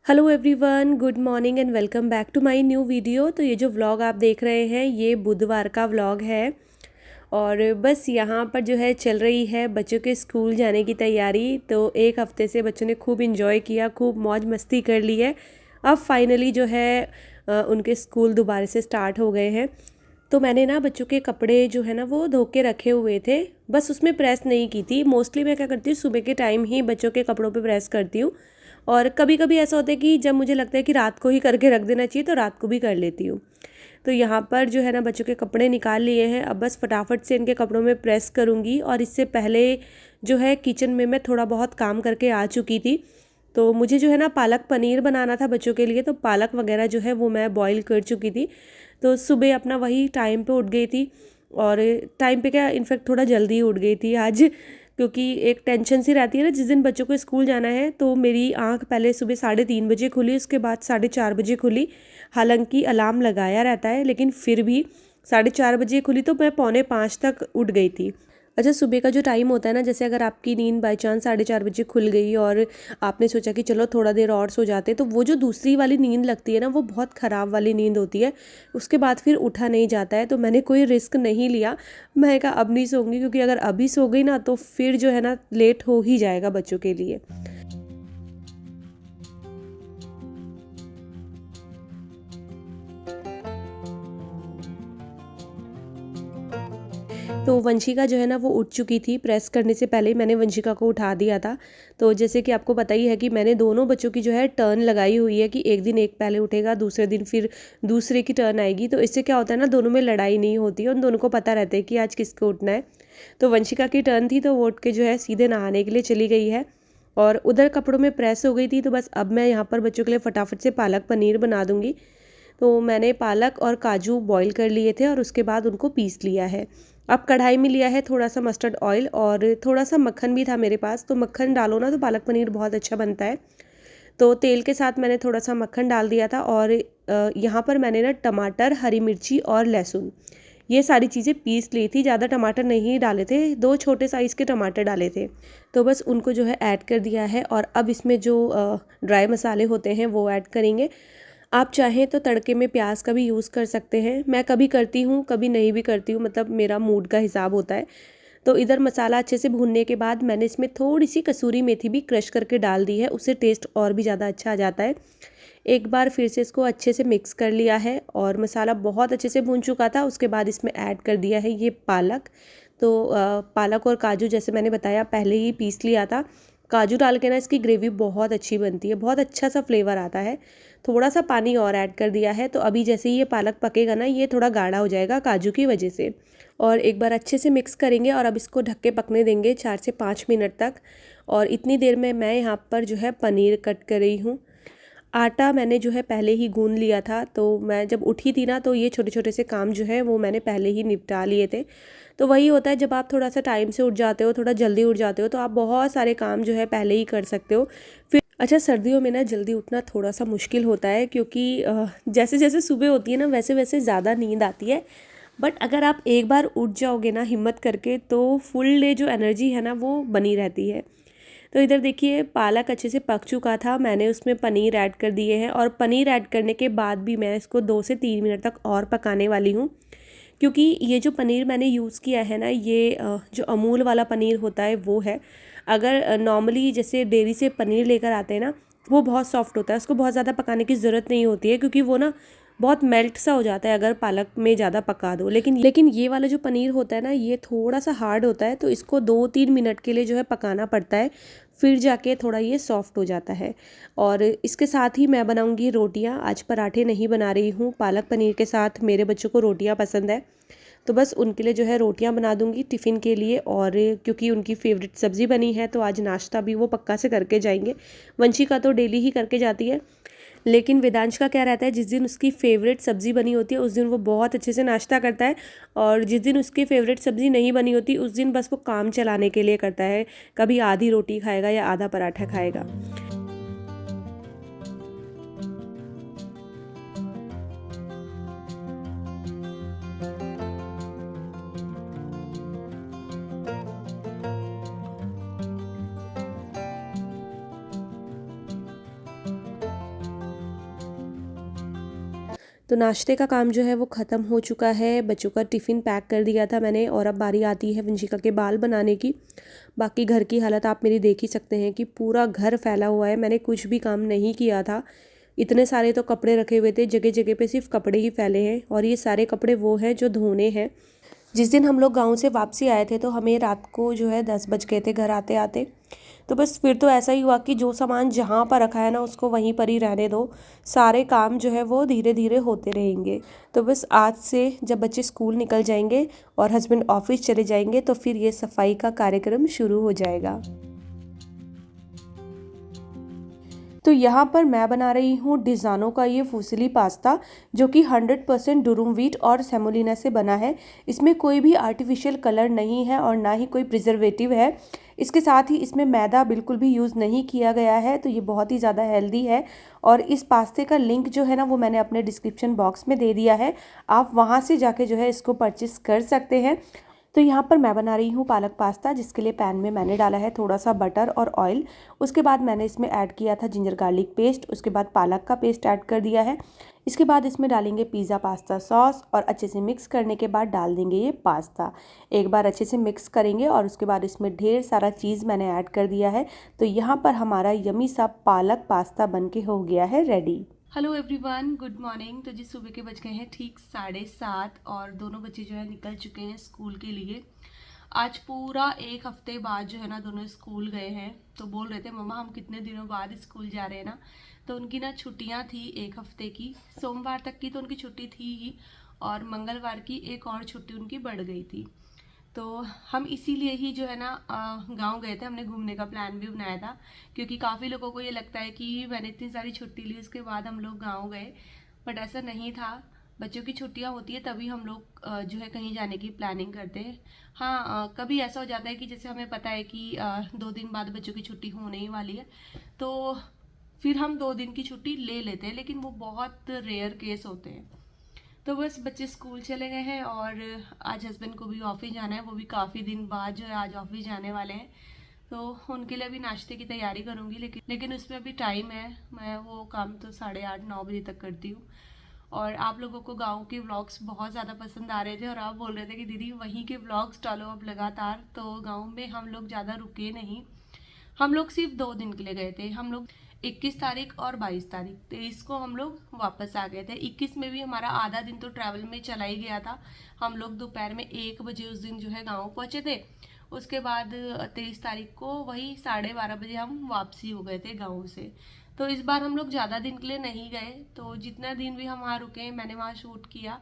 Hello everyone, good morning and welcome back to my new video. तो ये जो vlog आप देख रहे हैं ये बुधवार का व्लॉग है और बस यहाँ पर जो है चल रही है बच्चों के स्कूल जाने की तैयारी। तो एक हफ्ते से बच्चों ने खूब इंजॉय किया, खूब मौज मस्ती कर ली है। अब फाइनली जो है उनके स्कूल दोबारा से स्टार्ट हो गए हैं। तो मैंने ना बच्चों के कपड़े जो है ना वो धो के रखे हुए थे, बस उसमें प्रेस नहीं की थी। मोस्टली मैं क्या करती हूँ, सुबह के टाइम ही बच्चों के कपड़ों पे प्रेस करती हूँ। और कभी कभी ऐसा होता है कि जब मुझे लगता है कि रात को ही करके रख देना चाहिए तो रात को भी कर लेती हूँ। तो यहाँ पर जो है ना बच्चों के कपड़े निकाल लिए हैं, अब बस फटाफट से इनके कपड़ों में प्रेस करूँगी। और इससे पहले जो है किचन में मैं थोड़ा बहुत काम करके आ चुकी थी। तो मुझे जो है ना पालक पनीर बनाना था बच्चों के लिए, तो पालक वगैरह जो है वो मैं बॉईल कर चुकी थी। तो सुबह अपना वही टाइम पे उठ गई थी। और टाइम पे क्या, इनफैक्ट थोड़ा जल्दी उठ गई थी आज, क्योंकि एक टेंशन सी रहती है ना जिस दिन बच्चों को स्कूल जाना है। तो मेरी आंख पहले सुबह 3:30 बजे खुली, उसके बाद 4:30 बजे खुली। हालांकि अलार्म लगाया रहता है लेकिन फिर भी 4:30 बजे खुली, तो मैं 4:45 तक उठ गई थी। अच्छा, सुबह का जो टाइम होता है ना, जैसे अगर आपकी नींद बाई चांस 4:30 बजे खुल गई और आपने सोचा कि चलो थोड़ा देर और सो जाते, तो वो जो दूसरी वाली नींद लगती है ना वो बहुत ख़राब वाली नींद होती है। उसके बाद फिर उठा नहीं जाता है। तो मैंने कोई रिस्क नहीं लिया। मैं कहा अब नहीं सोऊंगी, क्योंकि अगर अभी सो गई ना तो फिर जो है ना लेट हो ही जाएगा बच्चों के लिए। तो वंशिका जो है ना वो उठ चुकी थी, प्रेस करने से पहले ही मैंने वंशिका को उठा दिया था। तो जैसे कि आपको पता ही है कि मैंने दोनों बच्चों की जो है टर्न लगाई हुई है कि एक दिन एक पहले उठेगा, दूसरे दिन फिर दूसरे की टर्न आएगी। तो इससे क्या होता है ना, दोनों में लड़ाई नहीं होती है, उन दोनों को पता रहता है कि आज किसको उठना है। तो वंशिका की टर्न थी तो वो उठ के जो है सीधे नहाने के लिए चली गई है। और उधर कपड़ों में प्रेस हो गई थी, तो बस अब मैं यहाँ पर बच्चों के लिए फटाफट से पालक पनीर बना दूँगी। तो मैंने पालक और काजू बॉईल कर लिए थे और उसके बाद उनको पीस लिया है। अब कढ़ाई में लिया है थोड़ा सा मस्टर्ड ऑयल और थोड़ा सा मक्खन भी था मेरे पास। तो मक्खन डालो ना तो पालक पनीर बहुत अच्छा बनता है। तो तेल के साथ मैंने थोड़ा सा मक्खन डाल दिया था और यहाँ पर मैंने ना टमाटर, हरी मिर्ची और लहसुन, ये सारी चीज़ें पीस ली थी। ज़्यादा टमाटर नहीं डाले थे, 2 छोटे साइज़ के टमाटर डाले थे। तो बस उनको जो है ऐड कर दिया है और अब इसमें जो ड्राई मसाले होते हैं वो ऐड करेंगे। आप चाहें तो तड़के में प्याज का भी यूज़ कर सकते हैं। मैं कभी करती हूँ, कभी नहीं भी करती हूँ, मतलब मेरा मूड का हिसाब होता है। तो इधर मसाला अच्छे से भूनने के बाद मैंने इसमें थोड़ी सी कसूरी मेथी भी क्रश करके डाल दी है, उससे टेस्ट और भी ज़्यादा अच्छा आ जाता है। एक बार फिर से इसको अच्छे से मिक्स कर लिया है और मसाला बहुत अच्छे से भून चुका था। उसके बाद इसमें ऐड कर दिया है ये पालक। तो पालक और काजू जैसे मैंने बताया पहले ही पीस लिया था। काजू डाल के ना इसकी ग्रेवी बहुत अच्छी बनती है, बहुत अच्छा सा फ्लेवर आता है। थोड़ा सा पानी और ऐड कर दिया है, तो अभी जैसे ही ये पालक पकेगा ना ये थोड़ा गाढ़ा हो जाएगा काजू की वजह से। और एक बार अच्छे से मिक्स करेंगे और अब इसको ढक के पकने देंगे 4 से 5 मिनट तक। और इतनी देर में मैं यहाँ पर जो है पनीर कट कर रही हूँ। आटा मैंने जो है पहले ही गूंद लिया था, तो मैं जब उठी थी ना तो ये छोटे छोटे से काम जो है वो मैंने पहले ही निपटा लिए थे। तो वही होता है, जब आप थोड़ा सा टाइम से उठ जाते हो, थोड़ा जल्दी उठ जाते हो, तो आप बहुत सारे काम जो है पहले ही कर सकते हो। फिर अच्छा, सर्दियों में ना जल्दी उठना थोड़ा सा मुश्किल होता है, क्योंकि जैसे जैसे सुबह होती है ना वैसे वैसे ज़्यादा नींद आती है। बट अगर आप एक बार उठ जाओगे ना हिम्मत करके, तो फुल डे जो एनर्जी है ना वो बनी रहती है। तो इधर देखिए पालक अच्छे से पक चुका था, मैंने उसमें पनीर ऐड कर दिए हैं और पनीर ऐड करने के बाद भी मैं इसको 2 से 3 मिनट तक और पकाने वाली हूँ। क्योंकि ये जो पनीर मैंने यूज़ किया है ना, ये जो अमूल वाला पनीर होता है वो है। अगर नॉर्मली जैसे डेयरी से पनीर लेकर आते हैं ना, वो बहुत सॉफ्ट होता है, उसको बहुत ज़्यादा पकाने की ज़रूरत नहीं होती है, क्योंकि वो ना बहुत मेल्ट सा हो जाता है अगर पालक में ज़्यादा पका दो। लेकिन ये वाला जो पनीर होता है ना ये थोड़ा सा हार्ड होता है, तो इसको 2-3 मिनट के लिए जो है पकाना पड़ता है, फिर जाके थोड़ा ये सॉफ्ट हो जाता है। और इसके साथ ही मैं बनाऊंगी रोटियां। आज पराठे नहीं बना रही हूँ, पालक पनीर के साथ मेरे बच्चों को रोटियां पसंद है। तो बस उनके लिए जो है रोटियां बना दूंगी टिफ़िन के लिए। और क्योंकि उनकी फेवरेट सब्ज़ी बनी है तो आज नाश्ता भी वो पक्का से करके जाएंगे। वंशिका तो डेली ही करके जाती है, लेकिन वेदांश का क्या रहता है, जिस दिन उसकी फेवरेट सब्ज़ी बनी होती है उस दिन वो बहुत अच्छे से नाश्ता करता है। और जिस दिन उसकी फेवरेट सब्ज़ी नहीं बनी होती उस दिन बस वो काम चलाने के लिए करता है, कभी आधी रोटी खाएगा या आधा पराठा खाएगा। तो नाश्ते का काम जो है वो ख़त्म हो चुका है, बच्चों का टिफ़िन पैक कर दिया था मैंने और अब बारी आती है वंशिका के बाल बनाने की। बाकी घर की हालत आप मेरी देख ही सकते हैं कि पूरा घर फैला हुआ है, मैंने कुछ भी काम नहीं किया था। इतने सारे तो कपड़े रखे हुए थे, जगह जगह पे सिर्फ कपड़े ही फैले हैं और ये सारे कपड़े वो हैं जो धोने हैं। जिस दिन हम लोग गाँव से वापसी आए थे तो हमें रात को जो है 10 बज गए थे घर आते आते। तो बस फिर तो ऐसा ही हुआ कि जो सामान जहाँ पर रखा है ना उसको वहीं पर ही रहने दो, सारे काम जो है वो धीरे धीरे होते रहेंगे। तो बस आज से जब बच्चे स्कूल निकल जाएंगे और हस्बैंड ऑफिस चले जाएंगे तो फिर ये सफाई का कार्यक्रम शुरू हो जाएगा। तो यहाँ पर मैं बना रही हूँ डिज़ानो का ये फुसिली पास्ता, जो कि 100% डुरुम व्हीट और सेमोलिना से बना है। इसमें कोई भी आर्टिफिशियल कलर नहीं है और ना ही कोई प्रिजर्वेटिव है। इसके साथ ही इसमें मैदा बिल्कुल भी यूज़ नहीं किया गया है, तो ये बहुत ही ज़्यादा हेल्दी है। और इस पास्ते का लिंक जो है ना वो मैंने अपने डिस्क्रिप्शन बॉक्स में दे दिया है, आप वहाँ से जाके जो है इसको परचेस कर सकते हैं। तो यहाँ पर मैं बना रही हूँ पालक पास्ता, जिसके लिए पैन में मैंने डाला है थोड़ा सा बटर और ऑयल। उसके बाद मैंने इसमें ऐड किया था जिंजर गार्लिक पेस्ट, उसके बाद पालक का पेस्ट ऐड कर दिया है। इसके बाद इसमें डालेंगे पिज़्ज़ा पास्ता सॉस और अच्छे से मिक्स करने के बाद डाल देंगे ये पास्ता। एक बार अच्छे से मिक्स करेंगे और उसके बाद इसमें ढेर सारा चीज़ मैंने ऐड कर दिया है। तो यहाँ पर हमारा यमी सा पालक पास्ता बन के हो गया है ready. Hello everyone, good morning. तो जी सुबह के बज गए हैं ठीक 7:30 और दोनों बच्चे जो है निकल चुके हैं स्कूल के लिए। आज पूरा एक हफ्ते बाद जो है ना दोनों स्कूल गए हैं। तो बोल रहे थे मम्मा हम कितने दिनों बाद स्कूल जा रहे हैं ना। तो उनकी ना छुट्टियां थी एक हफ्ते की, सोमवार तक की तो उनकी छुट्टी थी ही और मंगलवार की एक और छुट्टी उनकी बढ़ गई थी। तो हम इसीलिए ही जो है ना गांव गए थे, हमने घूमने का प्लान भी बनाया था, क्योंकि काफ़ी लोगों को ये लगता है कि मैंने इतनी सारी छुट्टी ली उसके बाद हम लोग गांव गए, बट ऐसा नहीं था। बच्चों की छुट्टियां होती है तभी हम लोग जो है कहीं जाने की प्लानिंग करते हैं। हाँ, कभी ऐसा हो जाता है कि जैसे हमें पता है कि 2 दिन बाद बच्चों की छुट्टी होने ही वाली है, तो फिर हम 2 दिन की छुट्टी ले लेते हैं, लेकिन वो बहुत रेयर केस होते हैं। तो बस बच्चे स्कूल चले गए हैं और आज हस्बैंड को भी ऑफिस जाना है, वो भी काफ़ी दिन बाद जो है आज ऑफिस जाने वाले हैं। तो उनके लिए अभी नाश्ते की तैयारी करूँगी, लेकिन उसमें अभी टाइम है। मैं वो काम तो 8:30-9 बजे तक करती हूँ। और आप लोगों को गाँव के व्लॉग्स बहुत ज़्यादा पसंद आ रहे थे और आप बोल रहे थे कि दीदी वहीं के व्लॉग्स डालो अब लगातार। तो गाँव में हम लोग ज़्यादा रुके नहीं, हम लोग सिर्फ 2 दिन के लिए गए थे। हम लोग 21 तारीख और 22 तारीख 23 को हम लोग वापस आ गए थे। 21 में भी हमारा आधा दिन तो ट्रैवल में चला ही गया था। हम लोग दोपहर में 1 बजे उस दिन जो है गाँव पहुँचे थे। उसके बाद 23 तारीख को वही 12:30 बजे हम वापसी हो गए थे गाँव से। तो इस बार हम लोग ज़्यादा दिन के लिए नहीं गए, तो जितना दिन भी हम वहाँ रुके मैंने वहाँ शूट किया।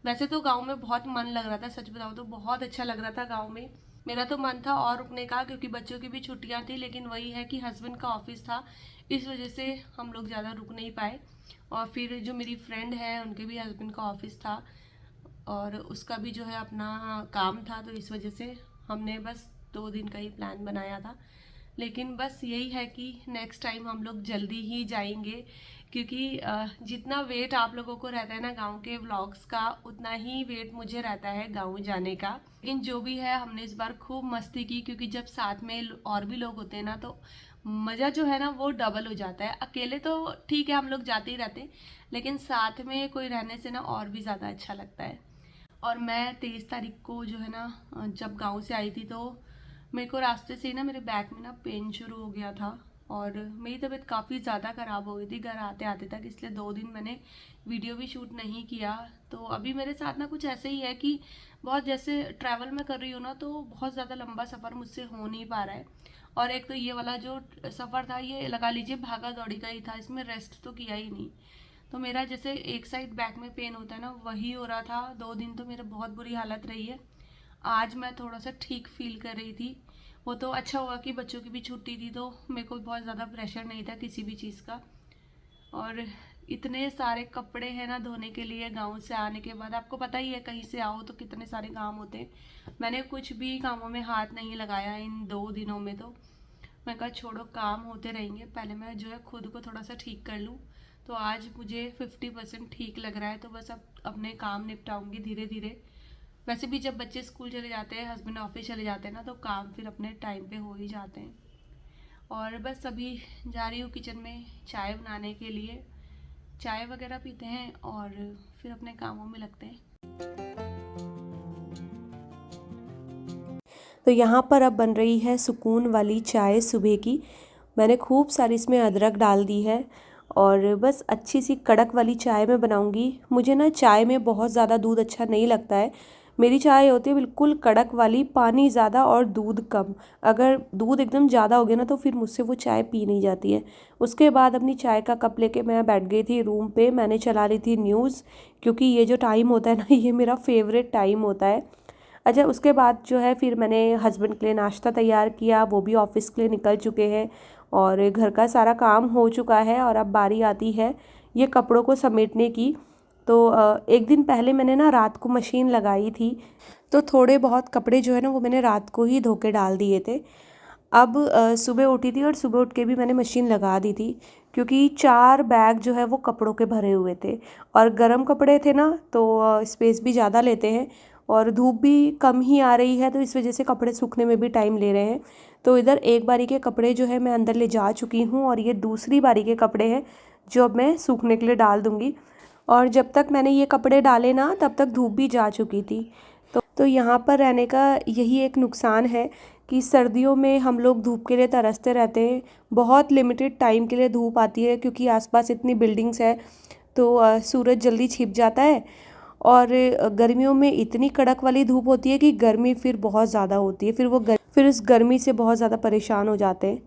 वैसे तो गाँव में बहुत मन लग रहा था, सच बताऊँ तो बहुत अच्छा लग रहा था गाँव में। मेरा तो मन था और रुकने का, क्योंकि बच्चों की भी छुट्टियां थी, लेकिन वही है कि हस्बैंड का ऑफिस था, इस वजह से हम लोग ज़्यादा रुक नहीं पाए। और फिर जो मेरी फ्रेंड है उनके भी हस्बैंड का ऑफिस था और उसका भी जो है अपना काम था, तो इस वजह से हमने बस 2 दिन का ही प्लान बनाया था। लेकिन बस यही है कि नेक्स्ट टाइम हम लोग जल्दी ही जाएंगे, क्योंकि जितना वेट आप लोगों को रहता है ना गांव के व्लॉग्स का, उतना ही वेट मुझे रहता है गांव जाने का। लेकिन जो भी है हमने इस बार खूब मस्ती की, क्योंकि जब साथ में और भी लोग होते हैं ना तो मज़ा जो है ना वो डबल हो जाता है। अकेले तो ठीक है हम लोग जाते ही रहते, लेकिन साथ में कोई रहने से ना और भी ज़्यादा अच्छा लगता है। और मैं 23 तारीख को जो है ना जब गाँव से आई थी तो मेरे को रास्ते से ही ना मेरे बैक में ना पेन शुरू हो गया था और मेरी तबीयत काफ़ी ज़्यादा ख़राब हो गई थी घर आते आते तक, इसलिए 2 दिन मैंने वीडियो भी शूट नहीं किया। तो अभी मेरे साथ ना कुछ ऐसे ही है कि बहुत जैसे ट्रैवल में कर रही हूँ ना तो बहुत ज़्यादा लंबा सफ़र मुझसे हो नहीं पा रहा है। और एक तो ये वाला जो सफ़र था ये लगा लीजिए भागा दौड़ी का ही था, इसमें रेस्ट तो किया ही नहीं। तो मेरा जैसे एक साइड बैक में पेन होता है ना वही हो रहा था। 2 दिन तो मेरा बहुत बुरी हालत रही है। आज मैं थोड़ा सा ठीक फील कर रही थी। वो तो अच्छा हुआ कि बच्चों की भी छुट्टी थी तो मेरे को बहुत ज़्यादा प्रेशर नहीं था किसी भी चीज़ का। और इतने सारे कपड़े हैं ना धोने के लिए गांव से आने के बाद। आपको पता ही है कहीं से आओ तो कितने सारे काम होते हैं। मैंने कुछ भी कामों में हाथ नहीं लगाया इन 2 दिनों में। तो मैं कहा छोड़ो काम होते रहेंगे, पहले मैं जो है खुद को थोड़ा सा ठीक कर लूँ। तो आज मुझे 50% ठीक लग रहा है, तो बस अब अपने काम निपटाऊंगी धीरे धीरे। वैसे भी जब बच्चे स्कूल चले जाते हैं, हस्बैंड ऑफिस चले जाते हैं ना, तो काम फिर अपने टाइम पे हो ही जाते हैं। और बस अभी जा रही हूँ किचन में चाय बनाने के लिए। चाय वगैरह पीते हैं और फिर अपने कामों में लगते हैं। तो यहाँ पर अब बन रही है सुकून वाली चाय सुबह की। मैंने खूब सारी इसमें अदरक डाल दी है और बस अच्छी सी कड़क वाली चाय मैं बनाऊंगी। मुझे ना चाय में बहुत ज़्यादा दूध अच्छा नहीं लगता है। मेरी चाय होती है बिल्कुल कड़क वाली, पानी ज़्यादा और दूध कम। अगर दूध एकदम ज़्यादा हो गया ना तो फिर मुझसे वो चाय पी नहीं जाती है। उसके बाद अपनी चाय का कप लेके मैं बैठ गई थी रूम पे। मैंने चला रही थी न्यूज़, क्योंकि ये जो टाइम होता है ना ये मेरा फेवरेट टाइम होता है। अच्छा, उसके बाद जो है फिर मैंने हस्बैंड के लिए नाश्ता तैयार किया, वो भी ऑफिस के लिए निकल चुके हैं और घर का सारा काम हो चुका है। और अब बारी आती है ये कपड़ों को समेटने की। तो एक दिन पहले मैंने ना रात को मशीन लगाई थी, तो थोड़े बहुत कपड़े जो है ना वो मैंने रात को ही धो के डाल दिए थे। अब सुबह उठी थी और सुबह उठ के भी मैंने मशीन लगा दी थी, क्योंकि 4 बैग जो है वो कपड़ों के भरे हुए थे और गर्म कपड़े थे ना तो स्पेस भी ज़्यादा लेते हैं और धूप भी कम ही आ रही है, तो इस वजह से कपड़े सूखने में भी टाइम ले रहे हैं। तो इधर एक बारी के कपड़े जो है मैं अंदर ले जा चुकी हूँ और ये दूसरी बारी के कपड़े हैं जो अब मैं सूखने के लिए डाल दूँगी। और जब तक मैंने ये कपड़े डाले ना तब तक धूप भी जा चुकी थी। तो यहाँ पर रहने का यही एक नुकसान है कि सर्दियों में हम लोग धूप के लिए तरसते रहते हैं। बहुत लिमिटेड टाइम के लिए धूप आती है, क्योंकि आसपास इतनी बिल्डिंग्स है तो सूरज जल्दी छिप जाता है। और गर्मियों में इतनी कड़क वाली धूप होती है कि गर्मी फिर बहुत ज़्यादा होती है, फिर उस गर्मी से बहुत ज़्यादा परेशान हो जाते हैं।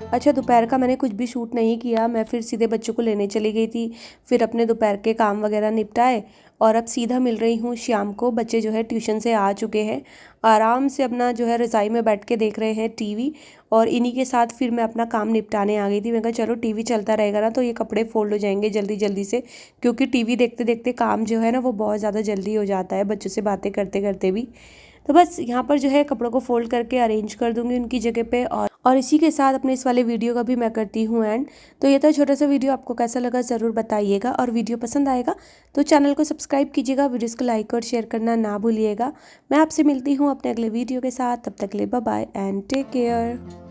अच्छा, दोपहर का मैंने कुछ भी शूट नहीं किया, मैं फिर सीधे बच्चों को लेने चली गई थी। फिर अपने दोपहर के काम वगैरह निपटाए और अब सीधा मिल रही हूँ शाम को। बच्चे जो है ट्यूशन से आ चुके हैं, आराम से अपना जो है रज़ाई में बैठ के देख रहे हैं टीवी। और इन्हीं के साथ फिर मैं अपना काम निपटाने आ गई थी। मैं कहा चलो टीवी चलता रहेगा ना तो ये कपड़े फोल्ड हो जाएंगे जल्दी जल्दी से, क्योंकि टीवी देखते देखते काम जो है ना वो बहुत ज़्यादा जल्दी हो जाता है, बच्चों से बातें करते करते भी। तो बस यहाँ पर जो है कपड़ों को फोल्ड करके अरेंज कर दूँगी उनकी जगह पे। और इसी के साथ अपने इस वाले वीडियो का भी मैं करती हूँ एंड। तो ये था छोटा सा वीडियो, आपको कैसा लगा ज़रूर बताइएगा। और वीडियो पसंद आएगा तो चैनल को सब्सक्राइब कीजिएगा, वीडियोस को लाइक और शेयर करना ना भूलिएगा। मैं आपसे मिलती हूँ अपने अगले वीडियो के साथ, तब तक के लिए bye bye and take care.